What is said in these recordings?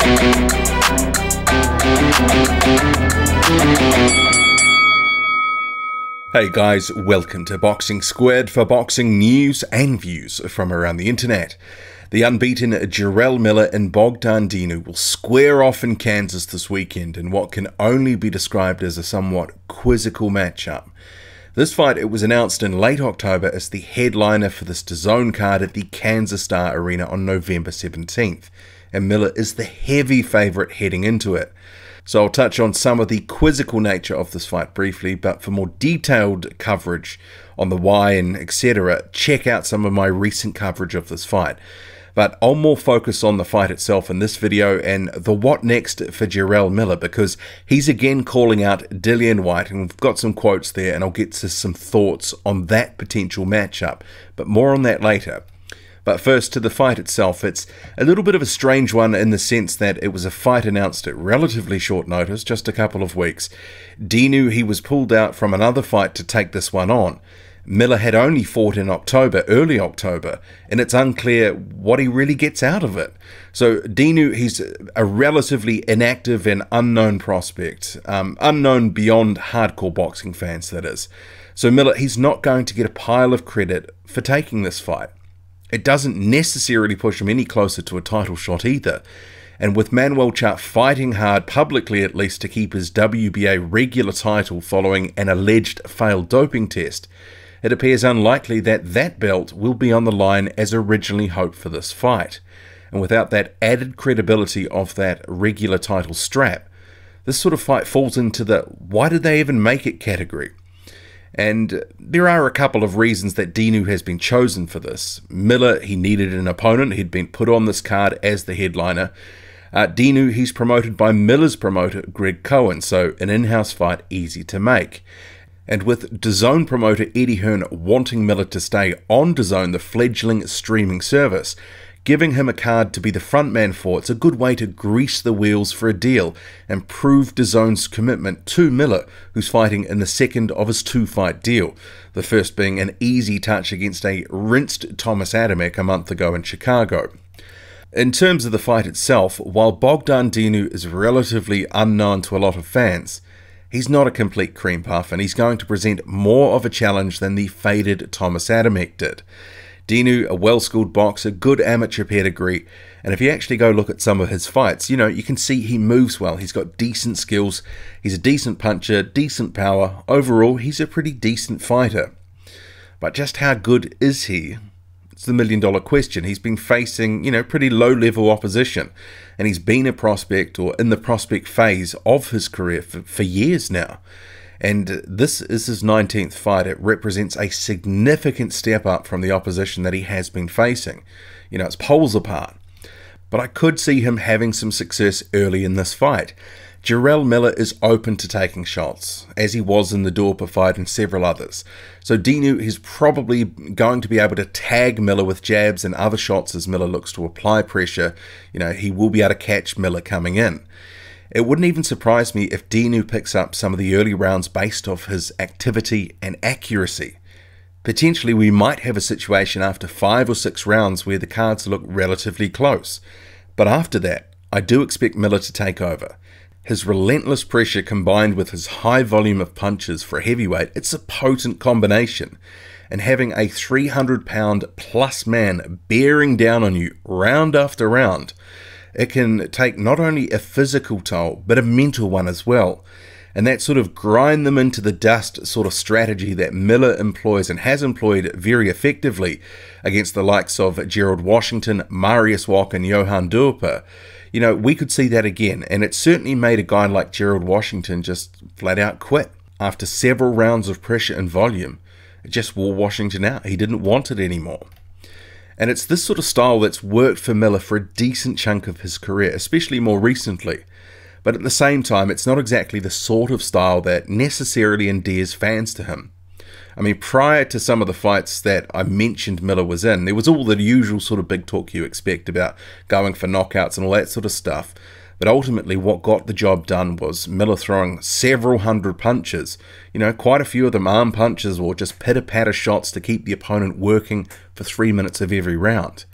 Hey guys, welcome to Boxing Squared for boxing news and views from around the internet. The unbeaten Jarrell Miller and Bogdan Dinu will square off in Kansas this weekend in what can only be described as a somewhat quizzical matchup. This fight, it was announced in late October as the headliner for this DAZN card at the Kansas Star Arena on November 17th, and Miller is the heavy favourite heading into it. So I'll touch on some of the quizzical nature of this fight briefly, but for more detailed coverage on the why and etc., check out some of my recent coverage of this fight. But I'll more focus on the fight itself in this video and the what next for Jarrell Miller, because he's again calling out Dillian Whyte, and we've got some quotes there, and I'll get to some thoughts on that potential matchup, but more on that later. But first, to the fight itself. It's a little bit of a strange one in the sense that it was a fight announced at relatively short notice, just a couple of weeks. Dinu, he was pulled out from another fight to take this one on. Miller had only fought in October, early October, and it's unclear what he really gets out of it. So Dinu, he's a relatively inactive and unknown prospect, unknown beyond hardcore boxing fans, that is. So Miller, he's not going to get a pile of credit for taking this fight. It doesn't necessarily push him any closer to a title shot either. And with Manuel Chart fighting hard, publicly at least, to keep his WBA regular title following an alleged failed doping test, it appears unlikely that that belt will be on the line as originally hoped for this fight. And without that added credibility of that regular title strap, this sort of fight falls into the why did they even make it category. And there are a couple of reasons that Dinu has been chosen for this. Miller, he needed an opponent. He'd been put on this card as the headliner. Dinu, he's promoted by Miller's promoter, Greg Cohen, so an in-house fight easy to make. And with DAZN promoter Eddie Hearn wanting Miller to stay on DAZN, the fledgling streaming service, giving him a card to be the frontman for, it's a good way to grease the wheels for a deal and prove DAZN's commitment to Miller, who's fighting in the second of his two-fight deal, the first being an easy touch against a rinsed Thomas Adamek a month ago in Chicago. In terms of the fight itself, while Bogdan Dinu is relatively unknown to a lot of fans, he's not a complete cream puff, and he's going to present more of a challenge than the faded Thomas Adamek did. Dinu, a well-schooled boxer, good amateur pedigree, and if you actually go look at some of his fights, you know, you can see he moves well. He's got decent skills, he's a decent puncher, decent power. Overall, he's a pretty decent fighter. But just how good is he? It's the million-dollar question. He's been facing, you know, pretty low-level opposition, and he's been a prospect or in the prospect phase of his career for years now. And this is his 19th fight. It represents a significant step up from the opposition that he has been facing. You know, it's poles apart. But I could see him having some success early in this fight. Jarrell Miller is open to taking shots, as he was in the Dorper fight and several others. So Dinu is probably going to be able to tag Miller with jabs and other shots as Miller looks to apply pressure. You know, he will be able to catch Miller coming in. It wouldn't even surprise me if Dinu picks up some of the early rounds based off his activity and accuracy. Potentially we might have a situation after 5 or 6 rounds where the cards look relatively close. But after that, I do expect Miller to take over. His relentless pressure combined with his high volume of punches for a heavyweight, it's a potent combination. And having a 300-pound plus man bearing down on you round after round, it can take not only a physical toll, but a mental one as well. And that sort of grind them into the dust sort of strategy that Miller employs and has employed very effectively against the likes of Gerald Washington, Marius Walk and Johan Dorper. You know, we could see that again, and it certainly made a guy like Gerald Washington just flat out quit. After several rounds of pressure and volume, it just wore Washington out. He didn't want it anymore. And it's this sort of style that's worked for Miller for a decent chunk of his career, especially more recently. But at the same time, it's not exactly the sort of style that necessarily endears fans to him. I mean, prior to some of the fights that I mentioned Miller was in, there was all the usual sort of big talk you expect about going for knockouts and all that sort of stuff. But ultimately, what got the job done was Miller throwing several hundred punches. You know, quite a few of them arm punches or just pitter-patter shots to keep the opponent working for 3 minutes of every round.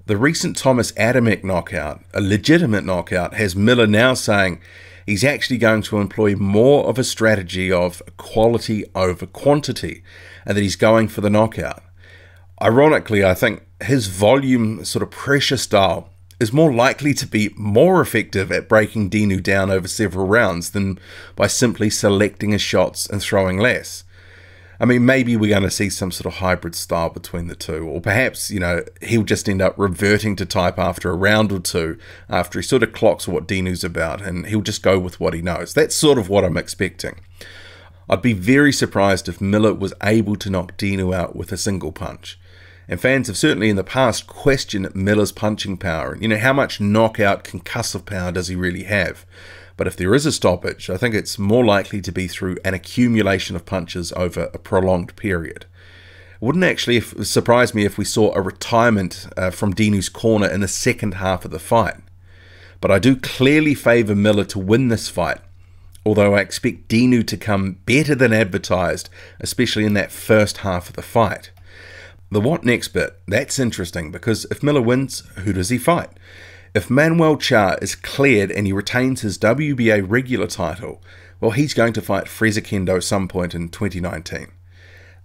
The recent Thomas Adamek knockout, a legitimate knockout, has Miller now saying he's actually going to employ more of a strategy of quality over quantity, and that he's going for the knockout. Ironically, I think his volume sort of pressure style is more likely to be more effective at breaking Dinu down over several rounds than by simply selecting his shots and throwing less. I mean, maybe we're going to see some sort of hybrid style between the two, or perhaps, he'll just end up reverting to type after a round or two, after he sort of clocks what Dinu's about, and he'll just go with what he knows. That's sort of what I'm expecting. I'd be very surprised if Miller was able to knock Dinu out with a single punch. And fans have certainly in the past questioned Miller's punching power, and how much knockout concussive power does he really have? But if there is a stoppage, I think it's more likely to be through an accumulation of punches over a prolonged period. It wouldn't actually surprise me if we saw a retirement from Dinu's corner in the second half of the fight. But I do clearly favour Miller to win this fight, although I expect Dinu to come better than advertised, especially in that first half of the fight. The what next bit, that's interesting, because if Miller wins, who does he fight? If Manuel Charr is cleared and he retains his WBA regular title, well, he's going to fight Fraser Kendo some point in 2019.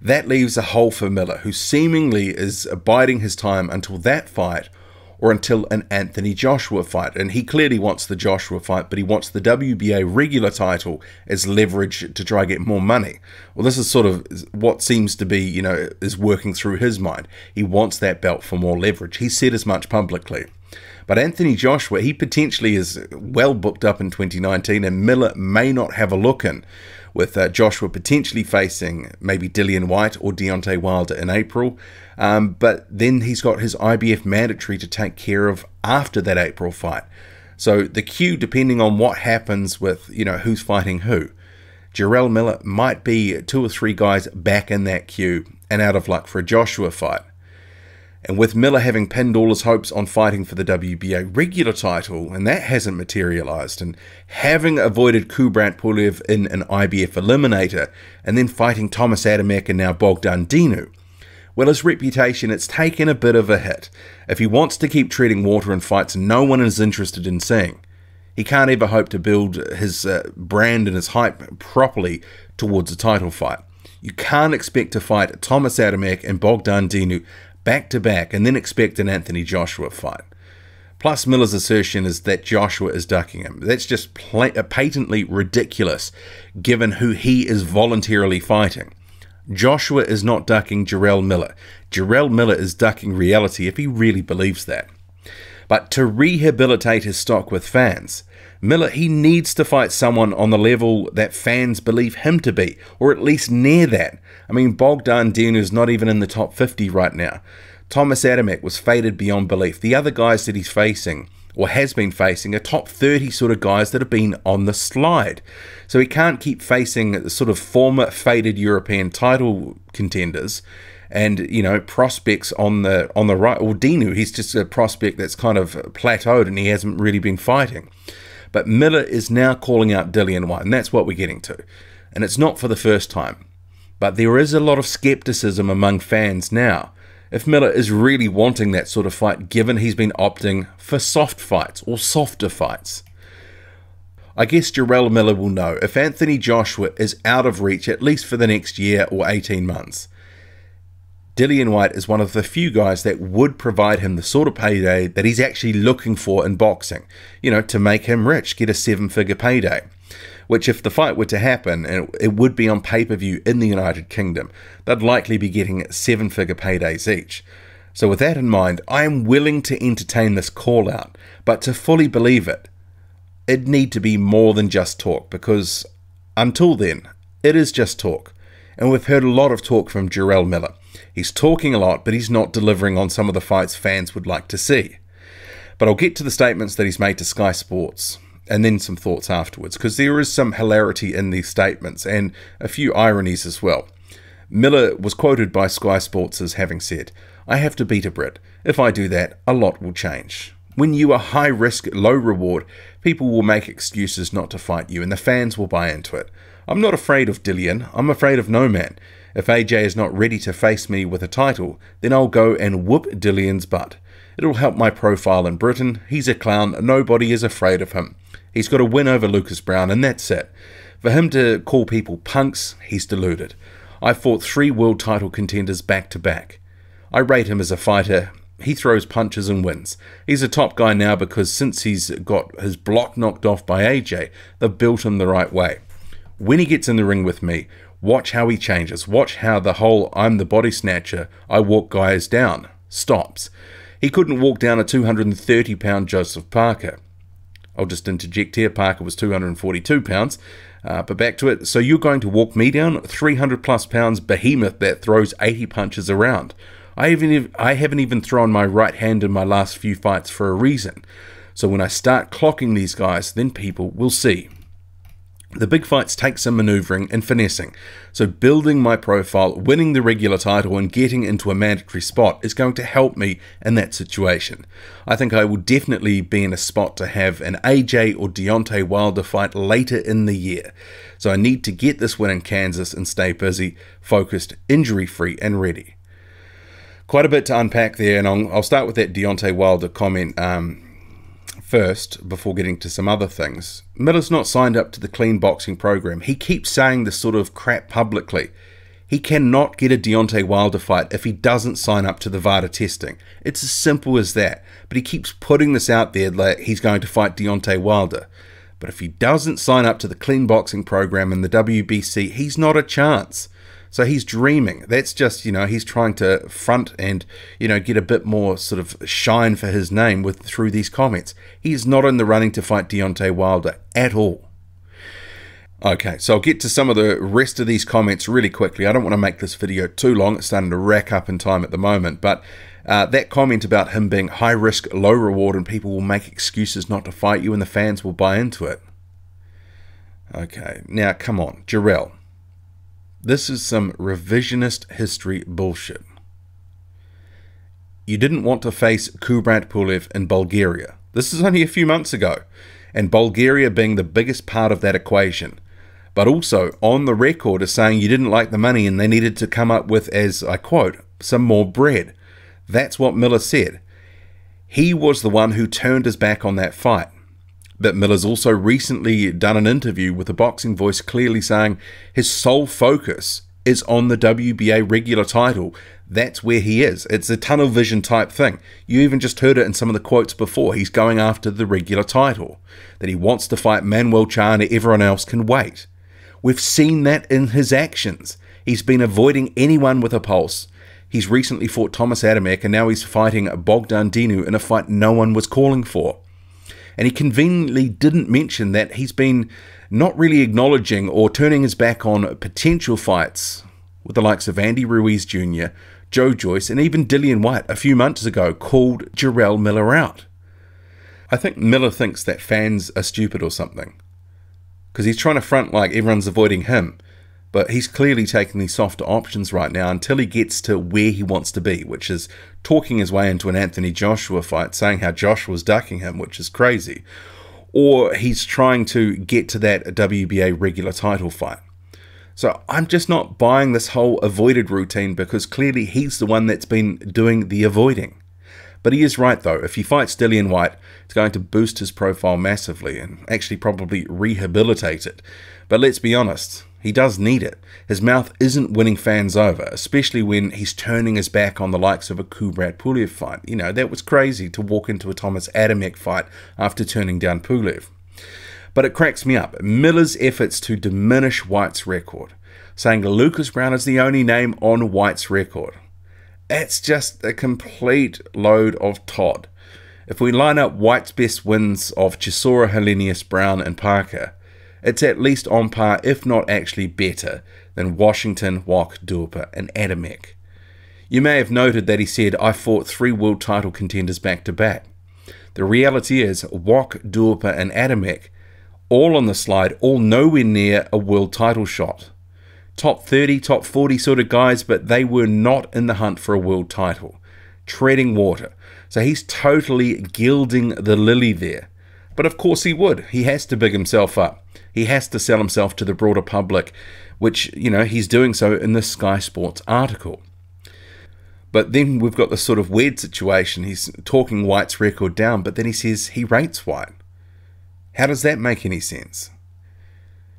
That leaves a hole for Miller, who seemingly is biding his time until that fight or until an Anthony Joshua fight. And he clearly wants the Joshua fight, but he wants the WBA regular title as leverage to try and get more money. Well, this is sort of what seems to be, is working through his mind. He wants that belt for more leverage. He said as much publicly. But Anthony Joshua, he potentially is well booked up in 2019, and Miller may not have a look in, with Joshua potentially facing maybe Dillian Whyte or Deontay Wilder in April. But then he's got his IBF mandatory to take care of after that April fight. So the queue, depending on what happens with, who's fighting who. Jarrell Miller might be 2 or 3 guys back in that queue and out of luck for a Joshua fight. And with Miller having pinned all his hopes on fighting for the WBA regular title, and that hasn't materialized, and having avoided Kubrat Pulev in an IBF eliminator, and then fighting Thomas Adamek and now Bogdan Dinu, well, his reputation, it's taken a bit of a hit. If he wants to keep treading water in fights no one is interested in seeing, he can't ever hope to build his brand and his hype properly towards a title fight. You can't expect to fight Thomas Adamek and Bogdan Dinu back-to-back and then expect an Anthony Joshua fight. Plus, Miller's assertion is that Joshua is ducking him. That's just patently ridiculous, given who he is voluntarily fighting. Joshua is not ducking Jarrell Miller. Jarrell Miller is ducking reality if he really believes that. But to rehabilitate his stock with fans, Miller, he needs to fight someone on the level that fans believe him to be, or at least near that. I mean, Bogdan Dinu is not even in the top 50 right now. Thomas Adamek was faded beyond belief. The other guys that he's facing, or has been facing, are top 30 sort of guys that have been on the slide. So he can't keep facing sort of former faded European title contenders and, prospects on the right. Or Dinu, he's just a prospect that's kind of plateaued and he hasn't really been fighting. But Miller is now calling out Dillian Whyte, and that's what we're getting to. And it's not for the first time. But there is a lot of skepticism among fans now if Miller is really wanting that sort of fight, given he's been opting for soft fights or softer fights. I guess Jarrell Miller will know if Anthony Joshua is out of reach at least for the next year or 18 months. Dillian Whyte is one of the few guys that would provide him the sort of payday that he's actually looking for in boxing, to make him rich, get a 7-figure payday. Which, if the fight were to happen, it would be on pay-per-view in the United Kingdom, they'd likely be getting 7-figure paydays each. So with that in mind, I am willing to entertain this call-out, but to fully believe it, it'd need to be more than just talk, because until then, it is just talk. And we've heard a lot of talk from Jarrell Miller. He's talking a lot, but he's not delivering on some of the fights fans would like to see. But I'll get to the statements that he's made to Sky Sports, and then some thoughts afterwards, because there is some hilarity in these statements and a few ironies as well. Miller was quoted by Sky Sports as having said, "I have to beat a Brit. If I do that, a lot will change. When you are high risk, low reward, people will make excuses not to fight you and the fans will buy into it. I'm not afraid of Dillian, I'm afraid of no man. If AJ is not ready to face me with a title, then I'll go and whoop Dillian's butt. It'll help my profile in Britain. He's a clown. Nobody is afraid of him. He's got a win over Lucas Browne, and that's it. For him to call people punks, he's deluded. I fought 3 world title contenders back to back. I rate him as a fighter. He throws punches and wins. He's a top guy now because since he's got his block knocked off by AJ, they've built him the right way. When he gets in the ring with me, watch how he changes. Watch how the whole I'm the body snatcher, I walk guys down stops. He couldn't walk down a 230-pound Joseph Parker. I'll just interject here, Parker was 242 pounds. But back to it. So you're going to walk me down, 300 plus pounds behemoth that throws 80 punches around. I haven't even thrown my right hand in my last few fights for a reason. So when I start clocking these guys, then people will see. The big fights take some maneuvering and finessing. So building my profile, winning the regular title and getting into a mandatory spot is going to help me in that situation. I think I will definitely be in a spot to have an AJ or Deontay Wilder fight later in the year. So I need to get this win in Kansas and stay busy, focused, injury-free and ready. Quite a bit to unpack there, and I'll start with that Deontay Wilder comment first before getting to some other things. Miller's not signed up to the clean boxing program. He keeps saying this sort of crap publicly. He cannot get a Deontay Wilder fight if he doesn't sign up to the VADA testing. It's as simple as that. But he keeps putting this out there like he's going to fight Deontay Wilder. But if he doesn't sign up to the clean boxing program in the WBC, he's not a chance. So he's dreaming. That's just, he's trying to front and, get a bit more sort of shine for his name through these comments. He's not in the running to fight Deontay Wilder at all. Okay, so I'll get to some of the rest of these comments really quickly. I don't want to make this video too long. It's starting to rack up in time at the moment. But that comment about him being high risk, low reward, and people will make excuses not to fight you and the fans will buy into it. Okay, now come on, Jarrell. This is some revisionist history bullshit. You didn't want to face Kubrat Pulev in Bulgaria. This is only a few months ago, and Bulgaria being the biggest part of that equation. But also, on the record as saying you didn't like the money and they needed to come up with, as I quote, some more bread. That's what Miller said. He was the one who turned his back on that fight. But Miller's also recently done an interview with a Boxing Voice clearly saying his sole focus is on the WBA regular title. That's where he is. It's a tunnel vision type thing. You even just heard it in some of the quotes before. He's going after the regular title. That he wants to fight Manuel Chan and everyone else can wait. We've seen that in his actions. He's been avoiding anyone with a pulse. He's recently fought Thomas Adamek and now he's fighting Bogdan Dinu in a fight no one was calling for. And he conveniently didn't mention that he's been not really acknowledging or turning his back on potential fights with the likes of Andy Ruiz Jr., Joe Joyce, and even Dillian Whyte a few months ago called Jarrell Miller out. I think Miller thinks that fans are stupid or something, because he's trying to front like everyone's avoiding him. But he's clearly taking these softer options right now until he gets to where he wants to be, which is talking his way into an Anthony Joshua fight, saying how Joshua's ducking him, which is crazy. Or he's trying to get to that WBA regular title fight. So I'm just not buying this whole avoided routine because clearly he's the one that's been doing the avoiding. But he is right though, if he fights Dillian Whyte, it's going to boost his profile massively and actually probably rehabilitate it. But let's be honest, he does need it. His mouth isn't winning fans over, especially when he's turning his back on the likes of a Kubrat Pulev fight. That was crazy to walk into a Thomas Adamek fight after turning down Pulev. But it cracks me up. Miller's efforts to diminish Whyte's record, saying Lucas Browne is the only name on Whyte's record. That's just a complete load of Todd. If we line up Whyte's best wins of Chisora, Helenius, Browne and Parker, it's at least on par, if not actually better, than Washington, Wok, Dupa and Adamek. You may have noted that he said, I fought 3 world title contenders back to back. The reality is, Wok, Dupa and Adamek, all on the slide, all nowhere near a world title shot. Top 30, top 40 sort of guys, but they were not in the hunt for a world title. Treading water. So he's totally gilding the lily there. But of course he would. He has to big himself up. He has to sell himself to the broader public, which, he's doing so in this Sky Sports article. But then we've got this sort of weird situation. He's talking Whyte's record down, but then he says he rates Whyte. How does that make any sense?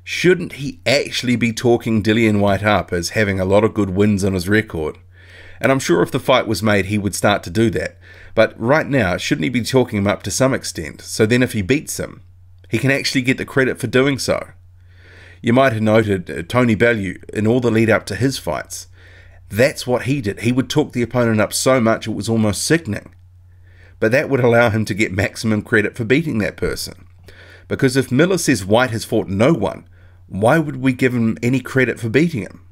Shouldn't he actually be talking Dillian Whyte up as having a lot of good wins on his record? And I'm sure if the fight was made, he would start to do that. But right now, shouldn't he be talking him up to some extent? So then if he beats him, he can actually get the credit for doing so. You might have noted Tony Bellew in all the lead up to his fights. That's what he did. He would talk the opponent up so much it was almost sickening. But that would allow him to get maximum credit for beating that person. Because if Miller says Whyte has fought no one, why would we give him any credit for beating him?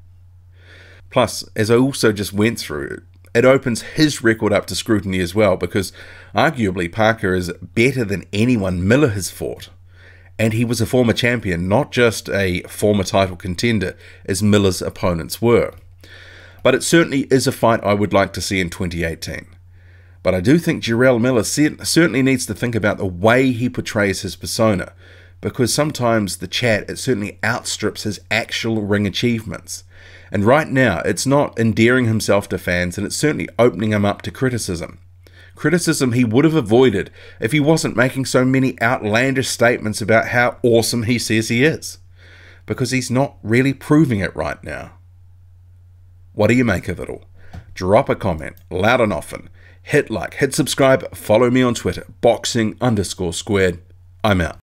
Plus, as I also just went through, it opens his record up to scrutiny as well, because arguably Parker is better than anyone Miller has fought. And he was a former champion, not just a former title contender, as Miller's opponents were. But it certainly is a fight I would like to see in 2018. But I do think Jarrell Miller certainly needs to think about the way he portrays his persona, because sometimes the chat, it certainly outstrips his actual ring achievements. And right now, it's not endearing himself to fans, and it's certainly opening him up to criticism. Criticism he would have avoided if he wasn't making so many outlandish statements about how awesome he says he is. Because he's not really proving it right now. What do you make of it all? Drop a comment, loud and often. Hit like, hit subscribe, follow me on Twitter, boxing_squared. I'm out.